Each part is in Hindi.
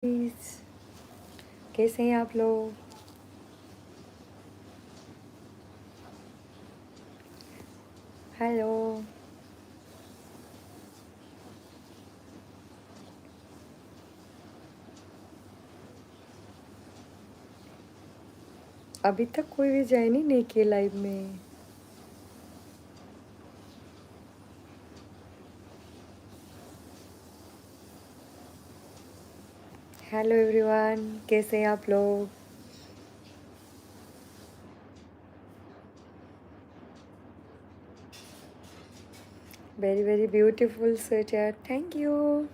प्लीज कैसे हैं आप लोग? हेलो। अभी तक कोई भी ज्वाइन ही नहीं किया लाइव में। हेलो एवरीवन, कैसे हैं आप लोग? Very very beautiful sweater, thank you.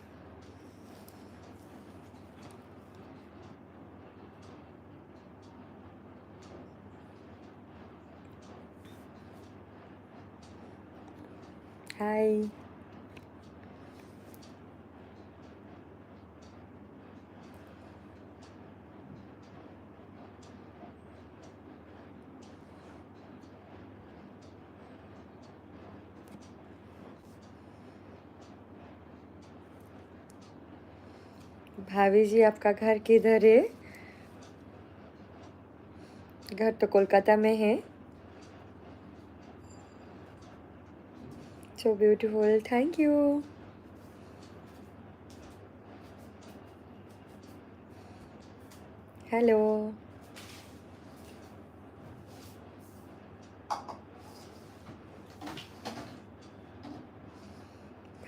Hi. भाभी जी, आपका घर किधर है? घर तो कोलकाता में है। So beautiful, thank you. Hello.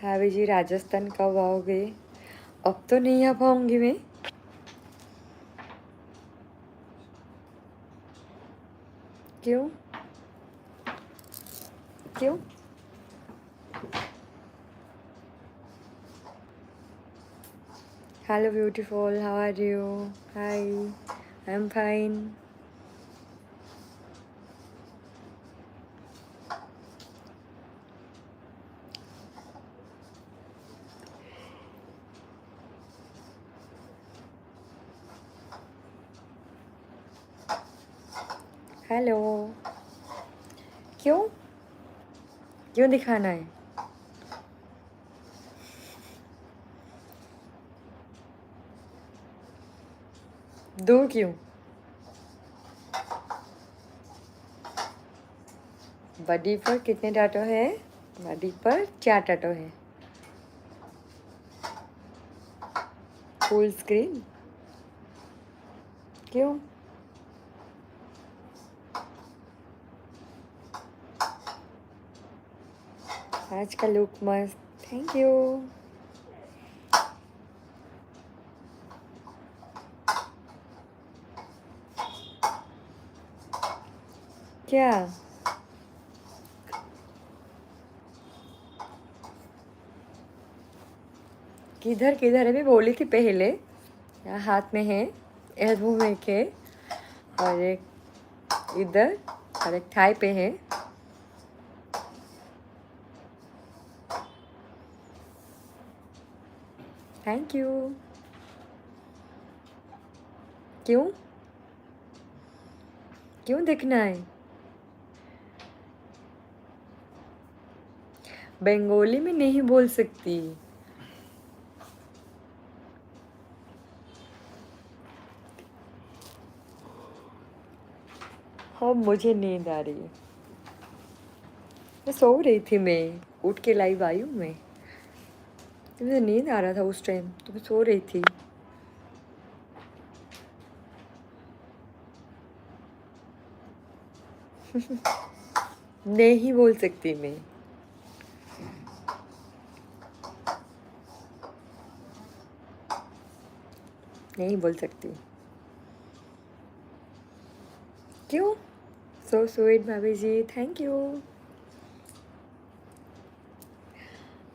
भाभी जी, राजस्थान कब आओगे? अब तो नहीं आ पाऊंगी मैं। क्यों? क्यों? Hello beautiful, how are you? Hi, I am fine. Hello. क्यों? क्यों दिखाना है? दूर क्यों? बॉडी पर कितने टैटू है? बॉडी पर 4 टैटू है। Full screen? क्यों? आज का लुक मस्त, थैंक यू। क्या? किधर किधर है? मैं बोली थी पहले। यहाँ हाथ में है, एल्बो में एक है, और एक इधर, और एक थाई पे है। Thank you. क्यों? क्यों देखना है? बंगाली में नहीं बोल सकती। हाँ, मुझे नींद आ रही है। मैं सो रही थी, मैं उठ के लाइव आई हूँ मैं। तो मुझे नींद आ रहा था उस टाइम, तो मैं सो रही थी। नहीं बोल सकती मैं। नहीं बोल सकती। क्यों? सो स्वीट भाभी जी, थैंक यू।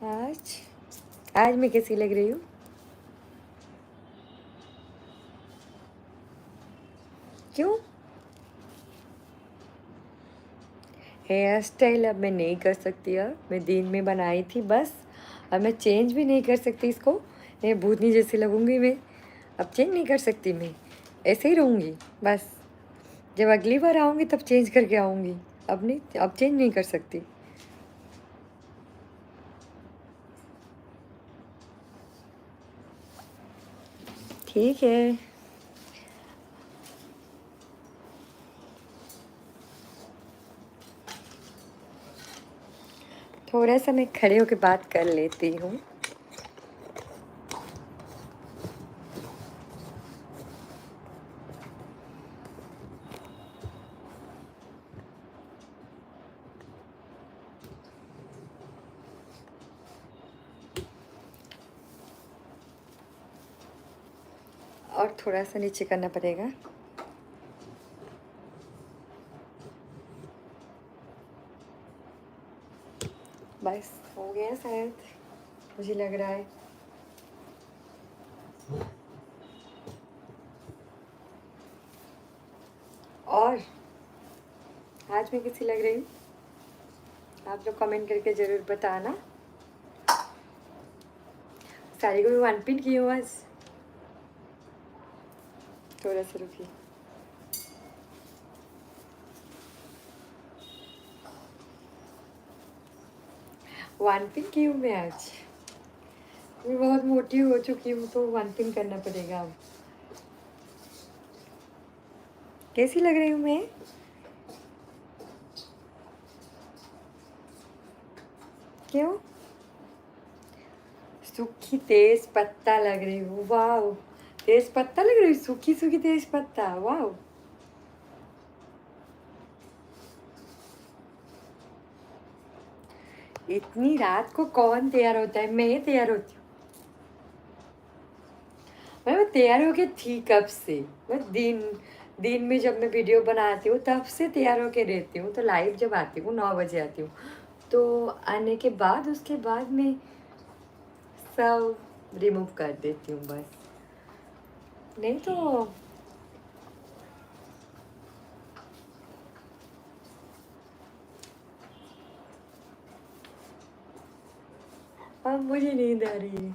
आज आज मैं कैसी लग रही हूँ? क्यों? हेयर स्टाइल अब मैं नहीं कर सकती। अब मैं दिन में बनाई थी बस। अब मैं चेंज भी नहीं कर सकती इसको। मैं भूतनी जैसी लगूंगी मैं। अब चेंज नहीं कर सकती मैं। ऐसे ही रहूँगी बस। जब अगली बार आऊँगी तब चेंज करके आऊँगी। अब नहीं, अब चेंज नहीं कर सकती। ठीक है। थोड़ा सा मैं खड़े होकर बात कर लेती हूँ। और थोड़ा सा नीचे करना पड़ेगा। बस हो गया शायद, मुझे लग रहा है। और आज मैं कैसी लग रही हूँ आप लोग कमेंट करके ज़रूर बताना। साड़ी को भी वन पिन की हूँ आज। थोड़ा सा रुकी। वन पिन की हूँ मैं आज। मैं बहुत मोटी हो चुकी हूँ तो वन पिन करना पड़ेगा अब। कैसी लग रही हूँ मैं? क्यों? सूखी तेज पत्ता लग रही हूँ। वाह, तेज पत्ता लग रही हूँ। सूखी सूखी तेज पत्ता। वाह, इतनी रात को कौन तैयार होता है? मैं तैयार होती हूँ। मैं तैयार होके थी कब से। मैं दिन में जब मैं वीडियो बनाती हूँ तब से तैयार होके रहती हूँ। तो लाइव जब आती हूँ 9 बजे आती हूँ, तो आने के बाद उसके बाद मैं सब रिमूव कर देती हूँ बस। नहीं तो अब मुझे नींद आ रही है।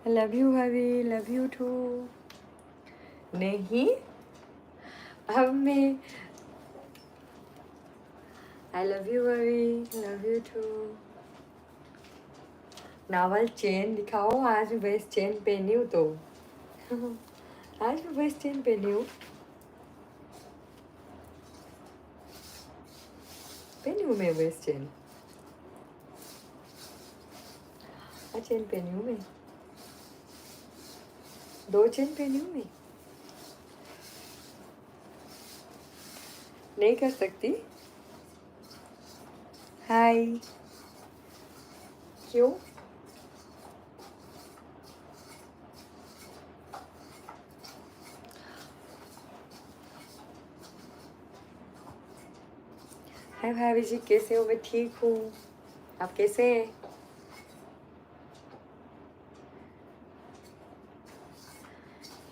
लव यू भाभी, लव यू टू। नहीं, अब मैं आई लव यू भाभी, love you too. Navel chain दिखाओ। आज मैं बेस्ट चेन पहनी हूँ तो आज मैं बेस्ट चेन पहनी हूँ। पहनी हूँ मैं बेस्ट चेन। चेन पहनी हूँ मैं। 2 चेन पहनी हूँ मैं। नहीं कर सकती। हाय। क्यों? हाय भाभी जी, कैसे हो? मैं ठीक हूँ। आप कैसे हैं?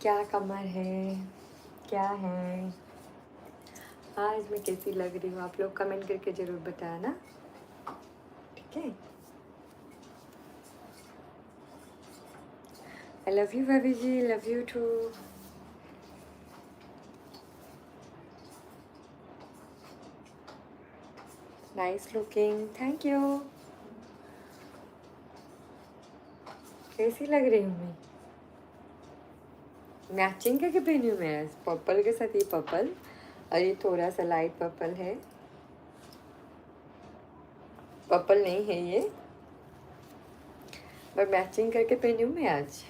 क्या कमर है, क्या है? आज मैं कैसी लग रही हूँ आप लोग कमेंट करके ज़रूर बताना, ठीक है? आई लव यू भाभी जी, love you too. Nice looking, thank you. कैसी लग रही हूँ मैं? मैचिंग करके पहनी हूँ मैं पर्पल के साथ। ये पर्पल और ये थोड़ा सा लाइट पर्पल है। पर्पल नहीं है ये, पर मैचिंग करके पहनी हूँ मैं आज।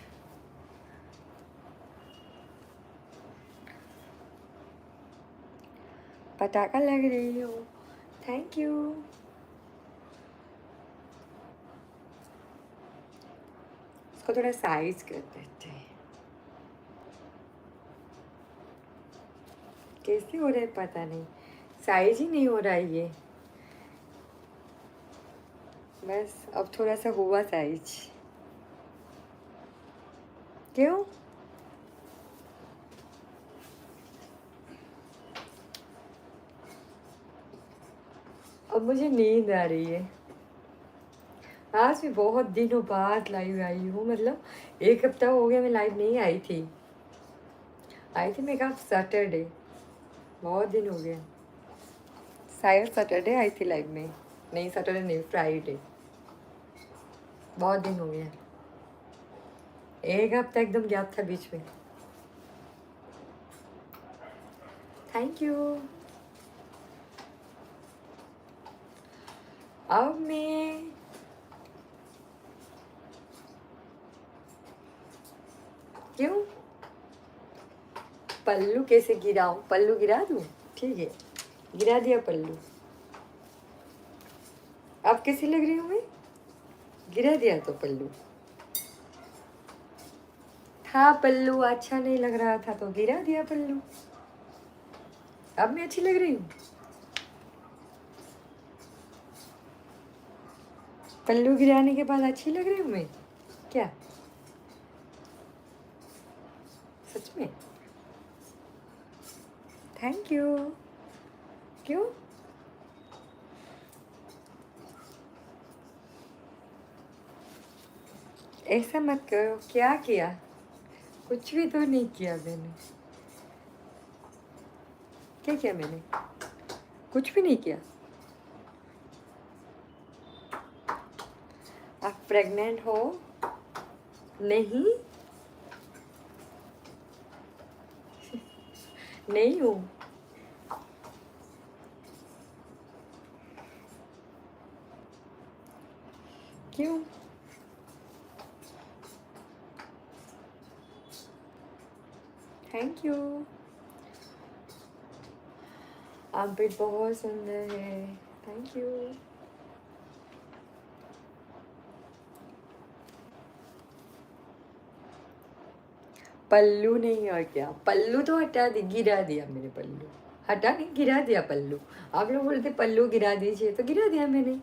पटाखा लग रही हो, थैंक यू। इसको थोड़ा साइज कर देते हैं। कैसे हो रहा है पता नहीं, साइज ही नहीं हो रहा है ये। बस अब थोड़ा सा हुआ साइज। क्यों? अब मुझे नींद आ रही है। आज मैं बहुत दिनों बाद लाइव आई हूँ। मतलब 1 हफ्ता हो गया मैं लाइव नहीं आई थी। आई थी मैं कब सैटरडे, बहुत दिन हो गया। शायद सैटरडे आई थी लाइव में। नहीं, सैटरडे नहीं, फ्राइडे। बहुत दिन हो गया, एक हफ्ता एकदम गैप था बीच में। Thank you. अब मैं क्यों पल्लू कैसे गिराऊं? पल्लू गिरा दूं? ठीक है, गिरा दिया पल्लू। अब कैसी लग रही हूँ मैं? गिरा दिया तो पल्लू था, पल्लू अच्छा नहीं लग रहा था तो गिरा दिया पल्लू। अब मैं अच्छी लग रही हूँ? पल्लू गिराने के बाद अच्छी लग रही हूँ मैं क्या? सच में? Thank you. क्यों? ऐसा मत करो। क्या किया? कुछ भी तो नहीं किया मैंने। क्या किया मैंने? कुछ भी नहीं किया। आप प्रेग्नेंट हो? नहीं, नहीं हूँ। क्यों? Thank you. आप भी बहुत सुंदर है। Thank you. पल्लू नहीं, और क्या? पल्लू तो हटा दी, गिरा दिया मैंने पल्लू। हटा नहीं, गिरा दिया पल्लू। आप लोग बोलते पल्लू गिरा दीजिए, तो गिरा दिया मैंने।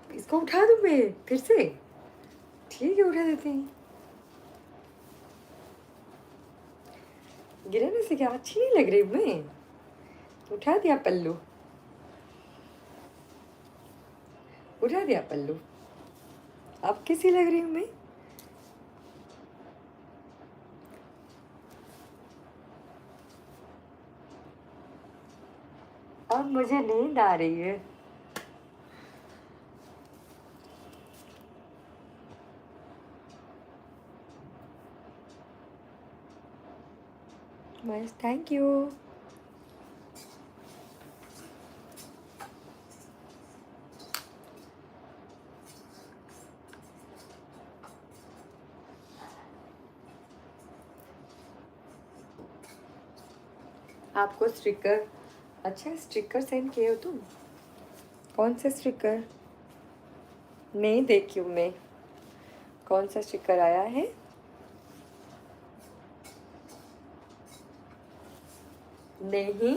इसको उठा दूं मैं फिर से? ठीक है, उठा देते हैं। गिराने से क्या अच्छी नहीं लग रही मैं? उठा दिया पल्लू, उठा दिया पल्लू। अब कैसी लग रही हूँ मैं? अब मुझे नींद आ रही है। बस, थैंक यू। आपको स्टिकर, अच्छा स्टिकर सेंड किए हो तुम? कौन सा स्टिकर? नहीं देखी हूँ मैं। कौन सा स्टिकर आया है? नहीं।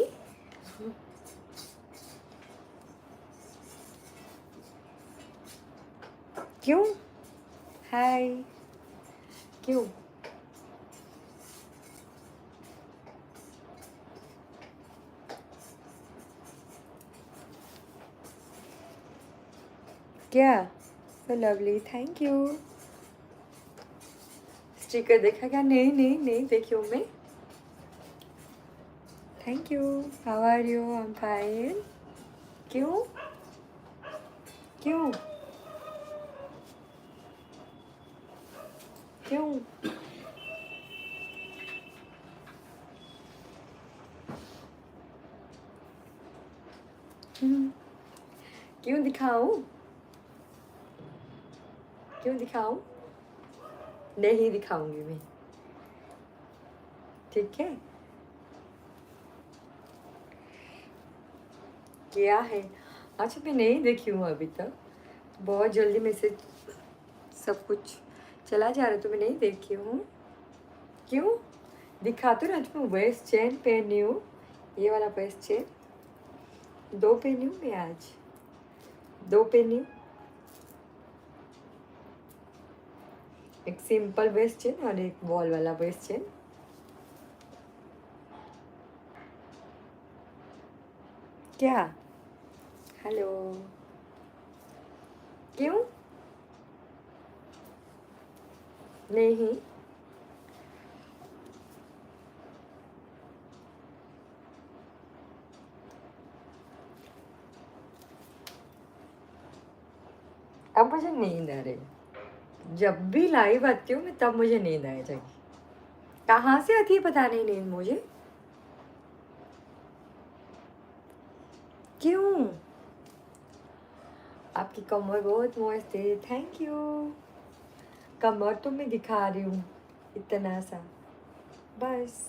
क्यों? हाय। क्यों? क्या? So lovely, thank you. Sticker देखा क्या? नहीं नहीं नहीं देखी हूँ मैं। Thank you. How are you? I am fine. क्यों? क्यों? क्यों? क्यों दिखाऊं? क्यों दिखाऊं? नहीं दिखाऊंगी मैं, ठीक है? क्या है? अच्छा, मैं नहीं देखी हूँ अभी तक। बहुत जल्दी में से सब कुछ चला जा रहा है तो मैं नहीं देखी हूँ। क्यों? दिखा तो आज मैं वेस्ट चेन पहनी हूँ, ये वाला वेस्ट चेन। दो पहनी हूँ मैं आज, दो पहनी हूँ। एक सिंपल वेस्ट चेन और एक वॉल वाला वेस्ट चेन। क्या? हेलो। क्यों? नहीं। अब मुझे नींद आ रही। जब भी लाइव आती हूँ मैं तब मुझे नींद आ जाएगी। कहाँ से आती है पता नहीं नींद मुझे, क्यों? आपकी कमर बहुत मस्त है, थैंक यू। कमर तो मैं दिखा रही हूँ इतना सा, बस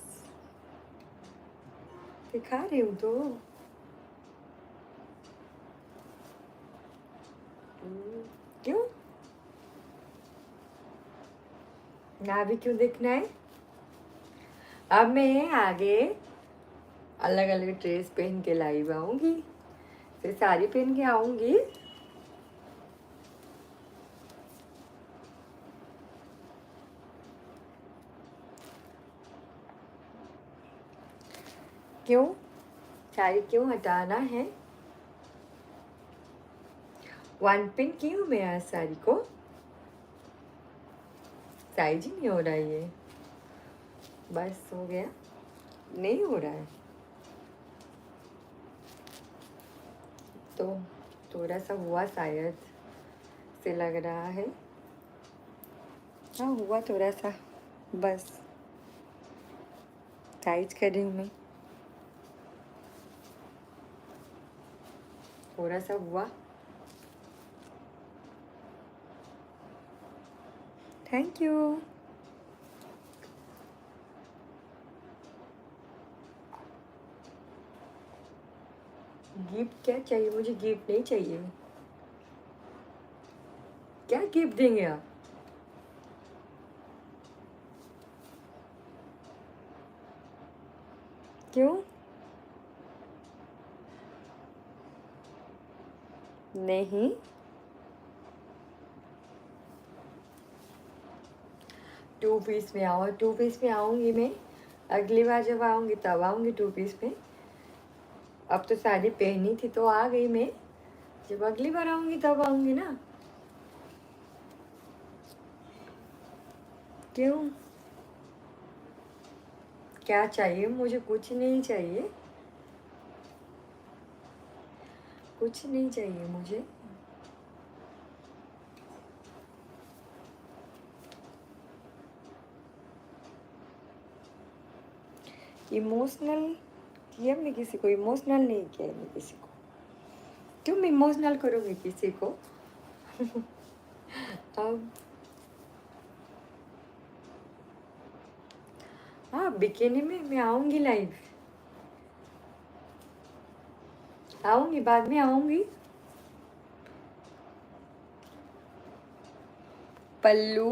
दिखा रही हूँ तो। क्यों ना भी क्यों देखना है? अब मैं आगे अलग अलग ड्रेस पहन के लाइव आऊंगी, फिर साड़ी पहन के आऊंगी। क्यों साड़ी क्यों हटाना है? वन पिन क्यों मैं आज साड़ी को? साइज ही नहीं हो रहा है ये, बस हो गया, नहीं हो रहा है तो थोड़ा सा हुआ शायद से लग रहा है। हाँ हुआ थोड़ा सा, बस साइज कर रही हूँ मैं, थोड़ा सा हुआ। Thank you. गिफ्ट क्या चाहिए मुझे? गिफ्ट नहीं चाहिए। क्या गिफ्ट देंगे आप? क्यों? नहीं, टू पीस में आओ, टू पीस में आऊँगी मैं, अगली बार जब आऊँगी तब आऊँगी टू पीस में। अब तो साड़ी पहनी थी तो आ गई मैं, जब अगली बार आऊँगी तब आऊँगी ना। क्यों? क्या चाहिए मुझे? कुछ नहीं चाहिए, कुछ नहीं चाहिए मुझे। इमोशनल किया मैं किसी को? इमोशनल नहीं किया मैं किसी को। तुम इमोशनल करोगे किसी को? अब हाँ बिकिनी में मैं आऊँगी लाइव, आऊँगी बाद में आऊँगी। पल्लू,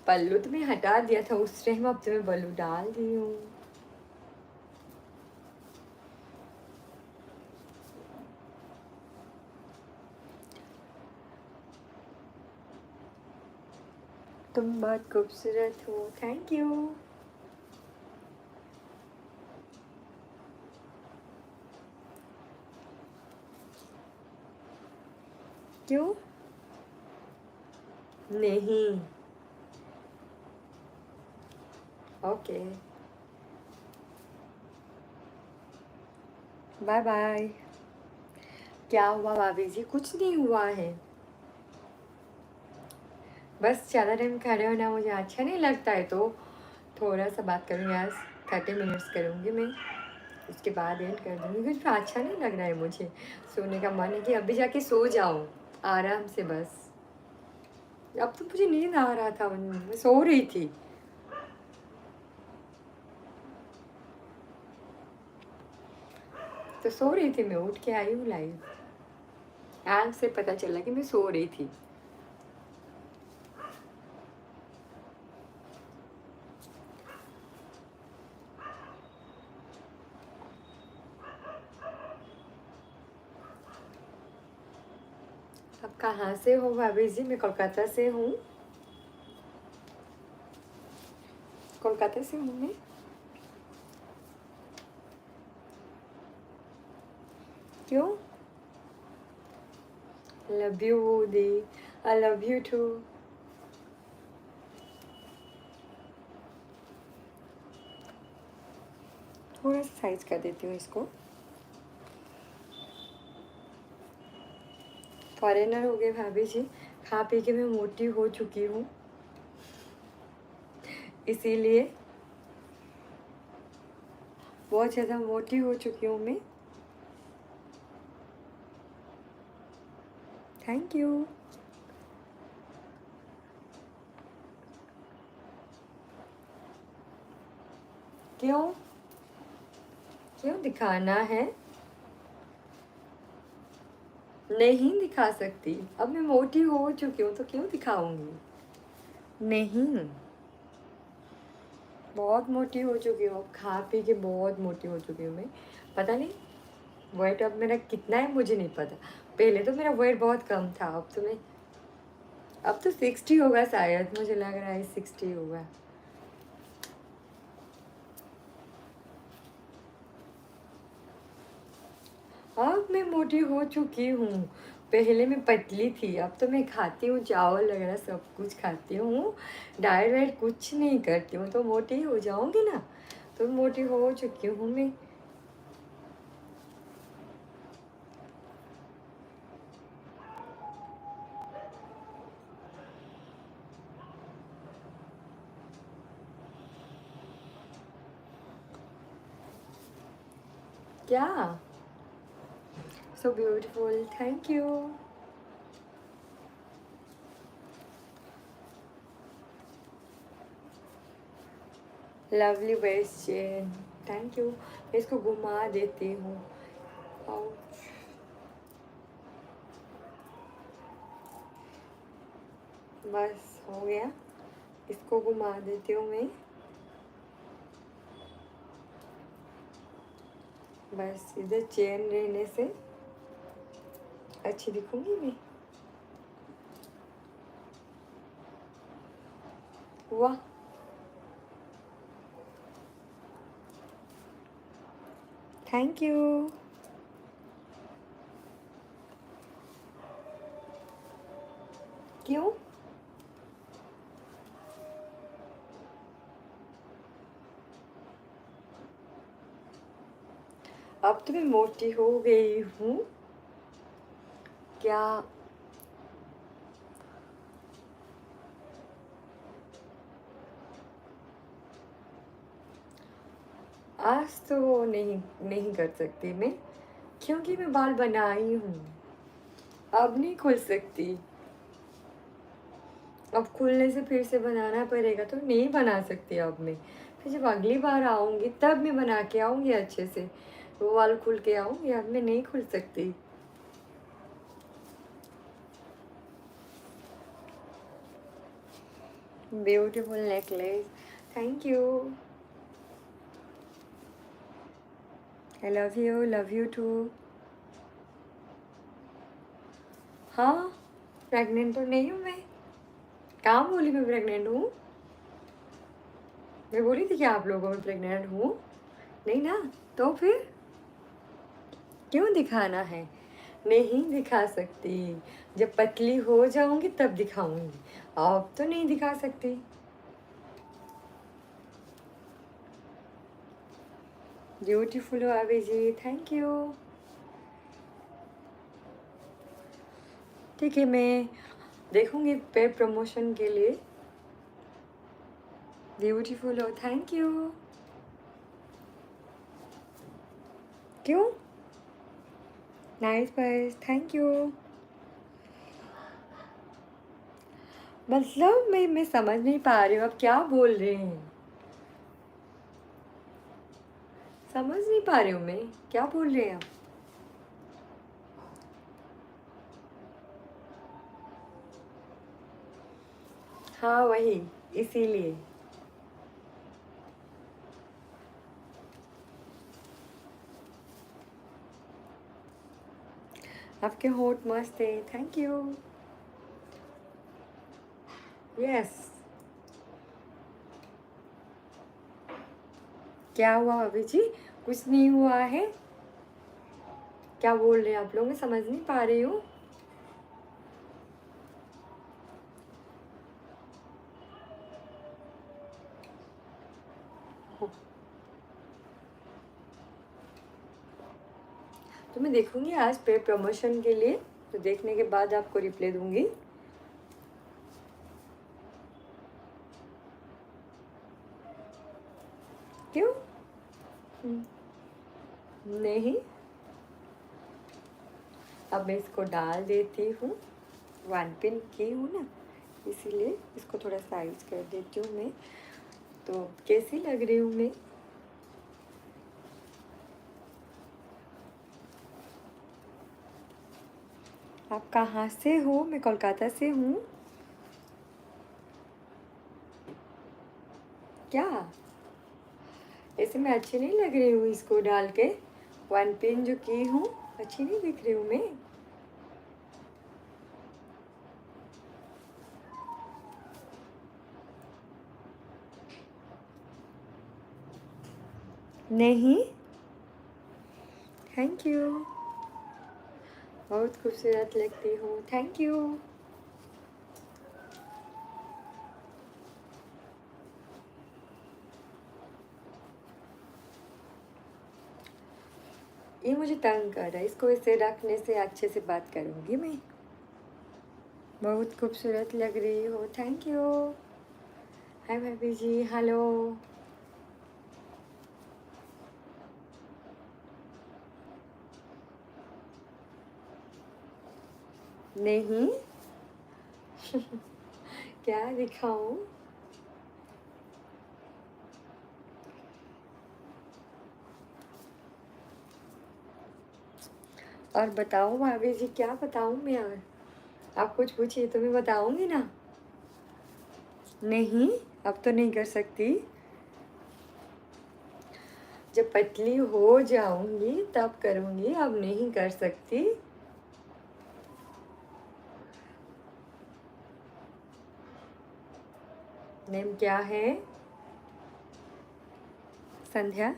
पल्लू तो मैं हटा दिया था उस टाइम, अब तो मैं पल्लू डाल दी हूँ। तुम बहुत खूबसूरत हो, थैंक यू। क्यों? नहीं, ओके, बाय बाय। क्या हुआ भाभी जी? कुछ नहीं हुआ है, बस ज़्यादा टाइम खड़े होना मुझे अच्छा नहीं लगता है, तो थोड़ा सा बात करूँगी आज, 30 मिनट्स करूँगी मैं, उसके बाद एंड कर दूँगी। कुछ अच्छा नहीं लग रहा है मुझे, सोने का मन है कि अभी जाके सो जाओ आराम से बस। अब तो मुझे नींद आ रहा था, मैं सो रही थी। तो सो रही थी मैं, उठ के आई हूँ लाइव, आँख से पता चला कि मैं सो रही थी। अब कहाँ से हो भाभी जी? मैं कोलकाता से हूँ, कोलकाता से हूँ मैं। क्यों? लव यू दी, आई लव यू टू। थोड़ा सा साइज कर देती हूँ इसको। फॉरेनर हो गए भाभी जी, खा पी के मैं मोटी हो चुकी हूँ, इसीलिए बहुत ज़्यादा मोटी हो चुकी हूँ मैं। Thank you. क्यों क्यों दिखाना है? नहीं दिखा सकती, अब मैं मोटी हो चुकी हूँ तो क्यों दिखाऊंगी? नहीं, बहुत मोटी हो चुकी हूँ, खा पी के बहुत मोटी हो चुकी हूँ मैं। पता नहीं वेट अब मेरा कितना है मुझे नहीं पता। पहले तो मेरा वेट बहुत कम था, अब तो 60 होगा शायद, मुझे लग रहा है 60 होगा। अब मैं मोटी हो चुकी हूँ, पहले मैं पतली थी, अब तो मैं खाती हूँ चावल वगैरह सब कुछ खाती हूँ, डाइट वाइट कुछ नहीं करती हूँ, तो मोटी हो जाऊँगी ना, तो मोटी हो चुकी हूँ मैं। क्या? So beautiful, thank you. Lovely question, thank you. मैं इसको घुमा देती हूँ। Ouch. बस हो गया, इसको घुमा देती हूँ मैं। बस इधर चेन रहने से अच्छी दिखूंगी मैं। वाह, थैंक यू। क्यों? अब तो मैं मोटी हो गई हूँ क्या? आज तो नहीं नहीं कर सकती मैं, क्योंकि मैं बाल बनाई हूँ, अब नहीं खुल सकती। अब खुलने से फिर से बनाना पड़ेगा, तो नहीं बना सकती अब मैं। फिर जब अगली बार आऊँगी तब मैं बना के आऊँगी अच्छे से, वो वाल खुल के आऊँगी, अब मैं नहीं खुल सकती। Beautiful necklace, thank you. I love you too. हाँ, प्रेग्नेंट तो नहीं हूँ मैं, कहाँ बोली मैं प्रेग्नेंट हूँ? मैं बोली थी कि आप लोगों में प्रेग्नेंट हूँ? नहीं ना, तो फिर क्यों दिखाना है? नहीं दिखा सकती, जब पतली हो जाऊंगी तब दिखाऊंगी, अब तो नहीं दिखा सकती। ब्यूटीफुल हो अभी जी, थैंक यू। ठीक है, मैं देखूंगी पे प्रमोशन के लिए। ब्यूटीफुल हो, थैंक यू। क्यों? नाइस बस, थैंक यू। मतलब मैं समझ नहीं पा रही हूँ आप क्या बोल रहे हैं, समझ नहीं पा रही हूँ मैं, क्या बोल रहे हैं आप? हाँ वही, इसीलिए। आपके होठ मस्त है, थैंक यू। यस। क्या हुआ भाभी जी? कुछ नहीं हुआ है। क्या बोल रहे हैं आप लोग, मैं समझ नहीं पा रही हूँ। तो मैं देखूंगी आज पे प्रमोशन के लिए, तो देखने के बाद आपको रिप्लाई दूंगी। क्यों? नहीं, अब मैं इसको डाल देती हूँ। वन पिन की हूँ ना, इसीलिए इसको थोड़ा साइज कर देती हूँ मैं। तो कैसी लग रही हूँ मैं? आप कहाँ से हो? मैं कोलकाता से हूँ। क्या ऐसे मैं अच्छी नहीं लग रही हूँ इसको डाल के? वन पिन जो की हूँ, अच्छी नहीं दिख रही हूँ मैं? नहीं, थैंक यू। बहुत खूबसूरत लगती हूँ, थैंक यू। ये मुझे तंग कर रहा है, इसको ऐसे रखने से अच्छे से बात करूँगी मैं। बहुत खूबसूरत लग रही हो, थैंक यू। हाय भाभी जी, हेलो। नहीं क्या दिखाऊं? और बताओ भाभी जी, क्या बताऊं मैं? और आप कुछ पूछिए तो मैं बताऊंगी ना। नहीं, अब तो नहीं कर सकती। जब पतली हो जाऊंगी तब करूंगी, अब नहीं कर सकती। नेम क्या है? संध्या।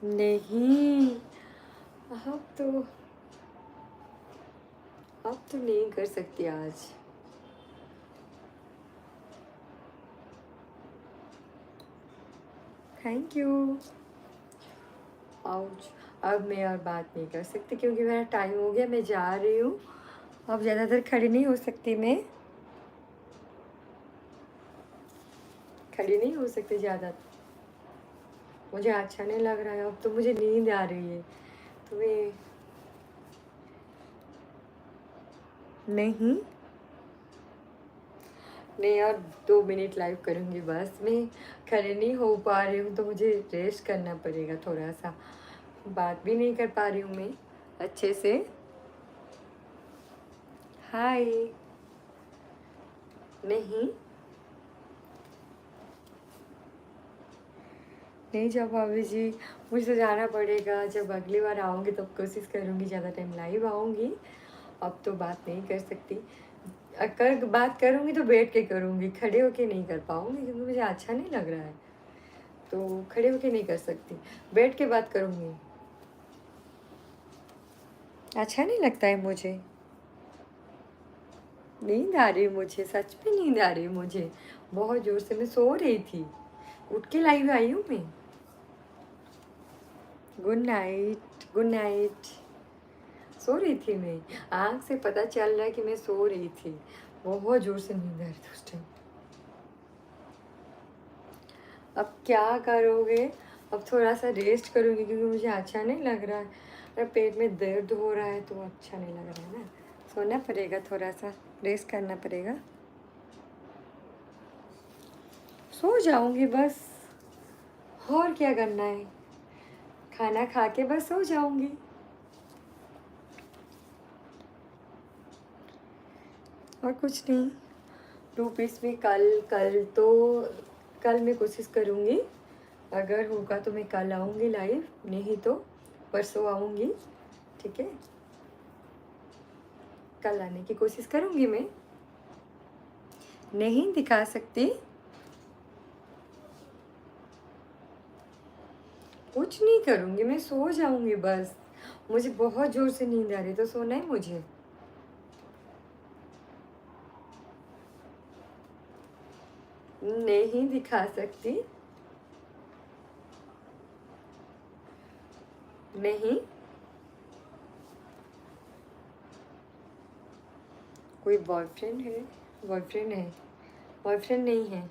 नहीं, अब तो अब तो नहीं कर सकती आज। Thank you. आउच। अब मैं और बात नहीं कर सकती क्योंकि मेरा टाइम हो गया, मैं जा रही हूँ। अब ज़्यादा देर खड़ी नहीं हो सकती मैं। खड़ी नहीं हो सकती ज़्यादा, मुझे अच्छा नहीं लग रहा है। अब तो मुझे नींद आ रही है। तुम्हें? नहीं, नहीं, और 2 मिनट लाइव करूँगी बस। मैं खड़े नहीं हो पा रही हूँ तो मुझे रेस्ट करना पड़ेगा थोड़ा सा। बात भी नहीं कर पा रही हूँ मैं अच्छे से। हाय। नहीं, नहीं जाओ भाभी जी, मुझे तो जाना पड़ेगा। जब अगली बार आऊँगी तब कोशिश करूँगी ज़्यादा टाइम लाइव आऊँगी। अब तो बात नहीं कर सकती। अगर बात करूँगी तो बैठ के करूँगी, खड़े होके नहीं कर पाऊँगी क्योंकि मुझे अच्छा नहीं लग रहा है। तो खड़े होके नहीं कर सकती, बैठ के बात करूँगी। अच्छा नहीं लगता है मुझे। नींद आ रही है मुझे, सच में नींद आ रही है मुझे बहुत ज़ोर से। मैं सो रही थी, उठ के लाइव आई हूँ मैं। Good night, good night. सो रही थी मैं, आँख से पता चल रहा है कि मैं सो रही थी। बहुत ज़ोर से नींद आ रही थी उस टाइम। अब क्या करोगे? अब थोड़ा सा रेस्ट करूँगी क्योंकि मुझे अच्छा नहीं लग रहा है। मेरे पेट में दर्द हो रहा है तो अच्छा नहीं लग रहा है ना। सोना पड़ेगा, थोड़ा सा रेस्ट करना पड़ेगा। सो जाऊँगी बस, और क्या करना है? खाना खा के बस सो जाऊँगी। और कुछ नहीं। 2 पीस में कल कल तो कल मैं कोशिश करूँगी। अगर होगा तो मैं कल आऊँगी लाइव, नहीं तो परसों आऊँगी। ठीक है, कल आने की कोशिश करूँगी मैं। नहीं दिखा सकती, कुछ नहीं करूँगी, मैं सो जाऊँगी बस। मुझे बहुत ज़ोर से नींद आ रही है तो सोना है मुझे। नहीं दिखा सकती। नहीं, कोई बॉयफ्रेंड है? बॉयफ्रेंड है, बॉयफ्रेंड नहीं है।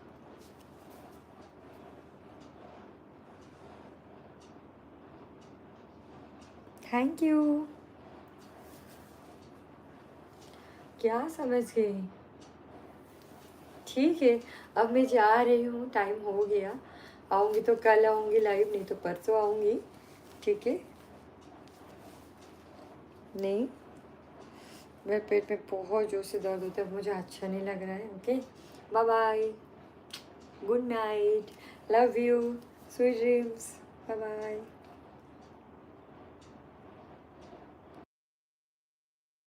Thank you. क्या समझ गई? ठीक है, अब मैं जा रही हूँ, टाइम हो गया। आऊँगी तो कल आऊँगी लाइव, नहीं तो परसों आऊँगी। ठीक है? नहीं, मेरे पेट में बहुत जोर से दर्द होता है, मुझे अच्छा नहीं लग रहा है। Okay, bye bye, good night, love you, sweet dreams, bye bye.